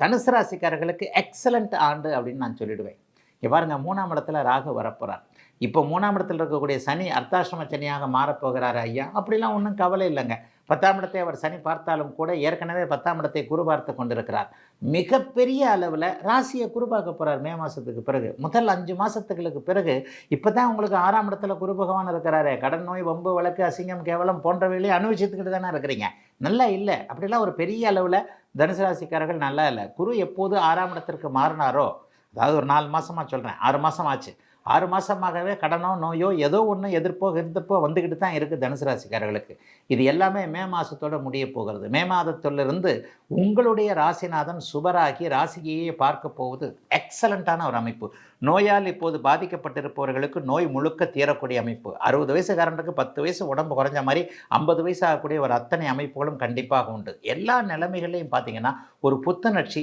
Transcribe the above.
தனுசு ராசிக்காரர்களுக்கு எக்ஸலண்ட் ஆண்டு அப்படின்னு நான் சொல்லிடுவேன். இங்க பாருங்க 3ஆம் இடத்துல ராகு வரப்போறார். இப்போ 3ஆம் இடத்துல இருக்கக்கூடிய சனி அர்த்தாசிரம சனியாக மாறப்போகிறார் ஐயா. அப்படிலாம் ஒன்றும் கவலை இல்லைங்க. 10ஆம் இடத்தை அவர் சனி பார்த்தாலும் கூட ஏற்கனவே 10ஆம் இடத்தை குரு பார்த்து கொண்டிருக்கிறார். மிகப்பெரிய அளவில் ராசியை குரு பார்க்க போகிறார் மே மாதத்துக்கு பிறகு. முதல் 5 மாதத்துகளுக்கு பிறகு இப்போ தான் உங்களுக்கு 6ஆம் இடத்துல குரு பகவான் இருக்கிறாரு. கடன் நோய், வம்பு, வழக்கு, அசிங்கம், கேவலம் போன்றவைகளையும் அனுபவிச்சுக்கிட்டு தானே இருக்கிறீங்க. நல்லா இல்லை. அப்படிலாம் ஒரு பெரிய அளவில் தனுசு ராசிக்காரர்கள் நல்லா இல்லை. குரு எப்போது 6ஆம் இடத்திற்கு மாறினாரோ, அதாவது ஒரு 4 மாதமாக சொல்கிறேன், 6 மாதம் ஆச்சு. 6 மாதமாகவே கடனோ நோயோ ஏதோ ஒன்று எதிர்ப்போ வந்துக்கிட்டு தான் இருக்குது தனுசு ராசிக்காரர்களுக்கு. இது எல்லாமே மே மாதத்தோடு முடிய போகிறது. மே மாதத்திலிருந்து உங்களுடைய ராசிநாதன் சுபராகி ராசியையே பார்க்க போவது எக்ஸலண்ட்டான ஒரு அமைப்பு. நோயால் இப்போது பாதிக்கப்பட்டிருப்பவர்களுக்கு நோய் முழுக்க தீரக்கூடிய அமைப்பு. 60 வயசுக்காரனுக்கு 10 வயசு உடம்பு குறைஞ்ச மாதிரி 50 வயசு ஆகக்கூடிய ஒரு அத்தனை அமைப்புகளும் கண்டிப்பாக உண்டு. எல்லா நிலைமைகளையும் பார்த்தீங்கன்னா ஒரு புத்துணர்ச்சி,